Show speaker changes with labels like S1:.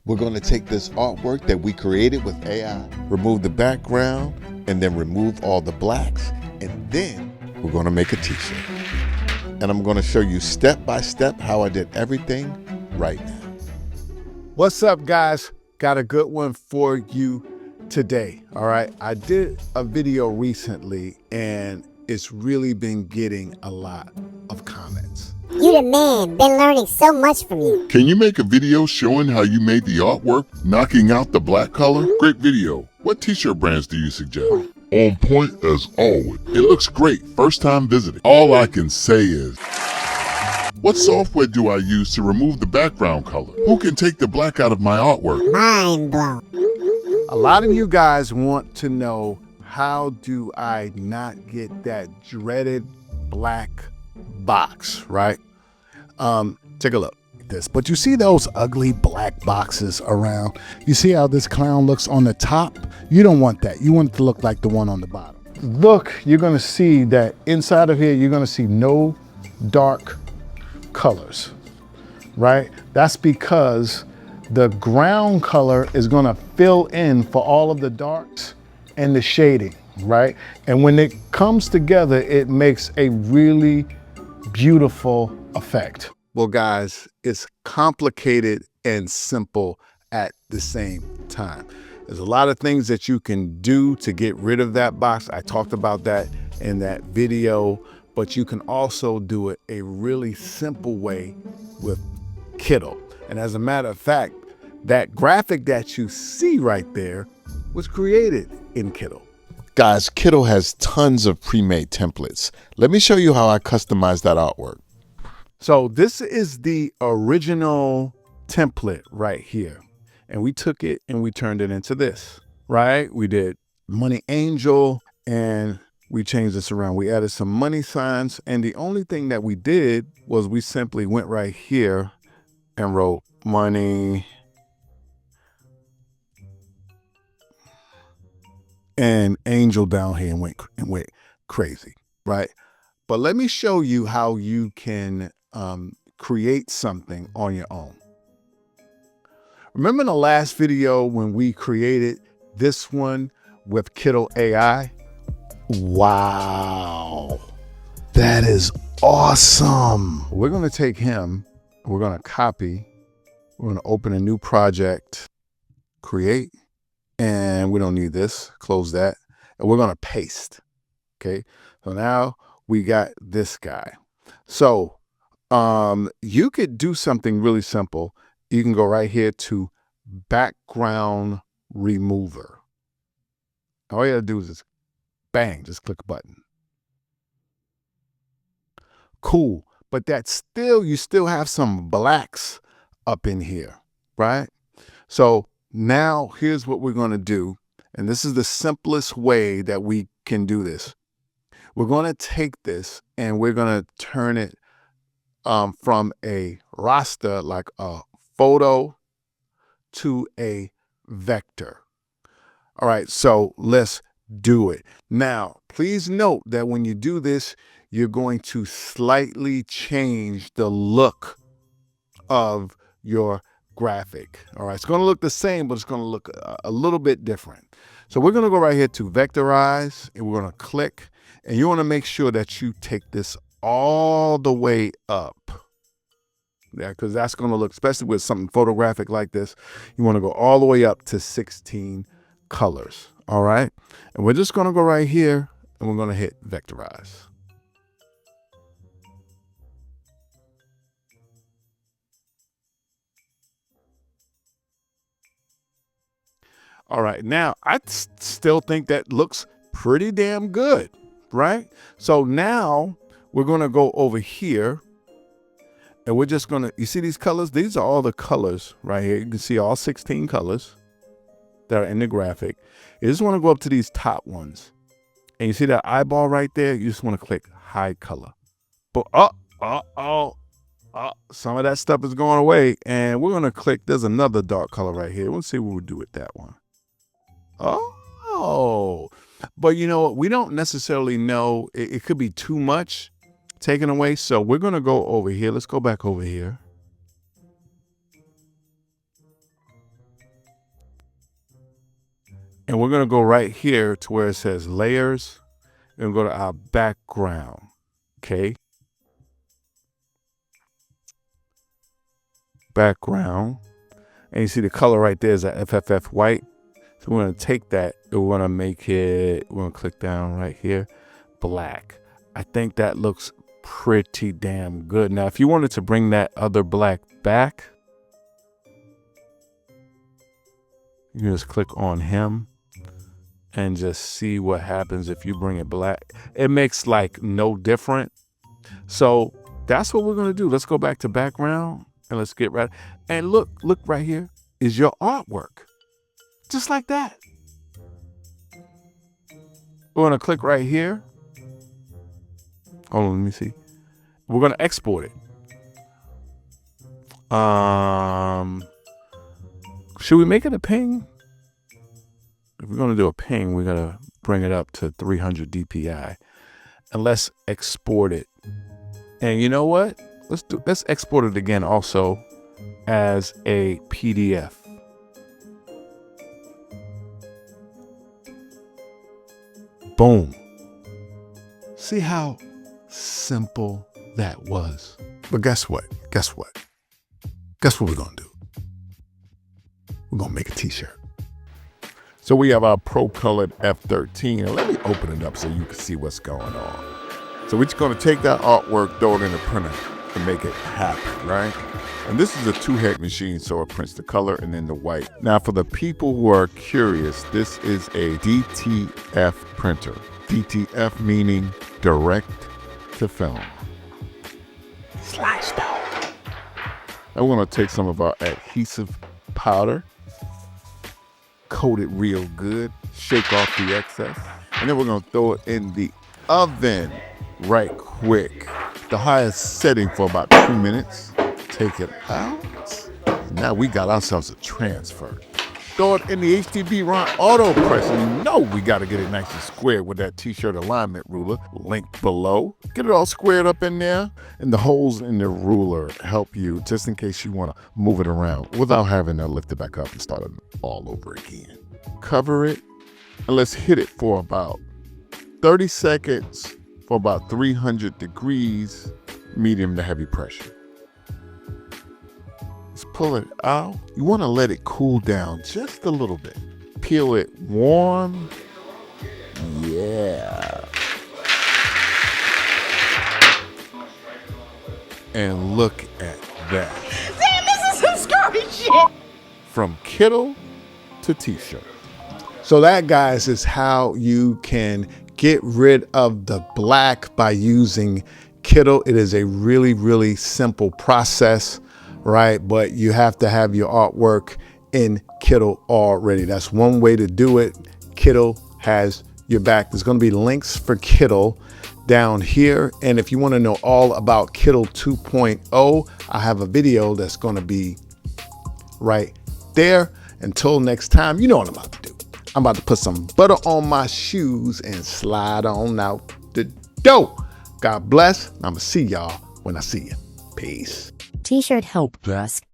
S1: We're going to take this artwork that we created with AI, remove the background, and then remove all the blacks, and then we're going to make a t-shirt. And I'm going to show you step by step how I did everything right now.
S2: What's up, guys? Got a good one for you today. All right, I did a video recently and it's really been getting a lot of comments.
S3: You the man, been learning so much from you.
S4: Can you make a video showing how you made the artwork, knocking out the black color? Great video. What t-shirt brands do you suggest? On point as always. It looks great first time visiting. All I can say is, what software do I use to remove the background color? Who can take the black out of my artwork?
S3: Mind blown.
S2: A lot of you guys want to know, how do I not get that dreaded black box, right? Take a look at this. But you see those ugly black boxes around? You see how this clown looks on the top? You don't want that. You want it to look like the one on the bottom. Look, you're gonna see that inside of here, you're gonna see no dark colors, right? That's because the ground color is gonna fill in for all of the darks and the shading, right? And when it comes together, it makes a really beautiful effect. Well, guys, it's complicated and simple at the same time. There's a lot of things that you can do to get rid of that box. I talked about that in that video, but you can also do it a really simple way with Kittl. And as a matter of fact, that graphic that you see right there was created in Kittl.
S1: Guys, Kittl has tons of pre-made templates. Let me show you how I customized that artwork.
S2: So this is the original template right here. And we took it and we turned it into this, right? We did Money Angel and we changed this around. We added some money signs. And the only thing that we did was we simply went right here and wrote money and angel down here and went crazy, right? But let me show you how you can create something on your own. Remember in the last video when we created this one with Kittl AI? Wow, that is awesome. We're gonna take him, we're gonna copy, we're gonna open a new project, create, and we don't need this, close that, and we're gonna paste, okay? So now we got this guy. So you could do something really simple. You can go right here to background remover. All you gotta do is just bang, just click a button. Cool, but that's still, you still have some blacks up in here, right? So now here's what we're gonna do. And this is the simplest way that we can do this. We're gonna take this and we're gonna turn it from a raster, like a photo, to a vector. All right, so let's do it. Now, please note that when you do this, you're going to slightly change the look of your graphic. All right, it's gonna look the same, but it's gonna look a little bit different. So we're gonna go right here to vectorize, and we're gonna click, and you wanna make sure that you take this all the way up. Yeah, because that's gonna look, especially with something photographic like this, you wanna go all the way up to 16 colors, all right? And we're just gonna go right here, and we're gonna hit vectorize. All right, now I still think that looks pretty damn good, right? So now we're gonna go over here and we're just gonna, you see these colors? These are all the colors right here. You can see all 16 colors that are in the graphic. You just wanna go up to these top ones. And you see that eyeball right there? You just wanna click hide color. But some of that stuff is going away. And we're gonna click, there's another dark color right here. We'll see what we'll do with that one. Oh, but you know what? We don't necessarily know. It could be too much taken away. So we're going to go over here. Let's go back over here. And we're going to go right here to where it says layers and go to our background. Okay. Background. And you see the color right there is that FFF white. So we're going to take that and we're going to make it, we're going to click down right here, black. I think that looks pretty damn good. Now, if you wanted to bring that other black back, you can just click on him and just see what happens if you bring it black. It makes like no different. So that's what we're going to do. Let's go back to background and let's get right. And look right here is your artwork. Just like that. We're going to click right here. Hold on, let me see. We're going to export it. Should we make it a ping? If we're going to do a ping, we're going to bring it up to 300 DPI. And let's export it. And you know what? Let's export it again also as a PDF. Boom. See how simple that was? But guess what? Guess what we're going to do? We're going to make a t-shirt. So we have our Pro Colored F13. And let me open it up so you can see what's going on. So we're just going to take that artwork, throw it in the printer and make it happen, right? And this is a 2-head machine, so it prints the color and then the white. Now, for the people who are curious, this is a DTF printer. DTF meaning direct to film. Slice down. And we're going to take some of our adhesive powder, coat it real good, shake off the excess, and then we're going to throw it in the oven right quick. The highest setting for about 2 minutes. Take it out. Now we got ourselves a transfer. Throw it in the HTB Ron Auto Press. And you know we got to get it nice and square with that t-shirt alignment ruler. Link below. Get it all squared up in there. And the holes in the ruler help you just in case you want to move it around without having to lift it back up and start it all over again. Cover it and let's hit it for about 30 seconds for about 300 degrees, medium to heavy pressure. Let's pull it out. You want to let it cool down just a little bit. Peel it warm. Yeah. And look at that.
S5: Damn, this is some scary shit.
S2: From Kittl to t-shirt. So that, guys, is how you can get rid of the black by using Kittl. It is a really, really simple process, right? But you have to have your artwork in Kittl already. That's one way to do it. Kittl has your back. There's going to be links for Kittl down here. And if you want to know all about Kittl 2.0, I have a video that's going to be right there. Until next time, you know what I'm about to do. I'm about to put some butter on my shoes and slide on out the door. God bless. I'm going to see y'all when I see you. Peace.
S6: T-shirt Help Desk.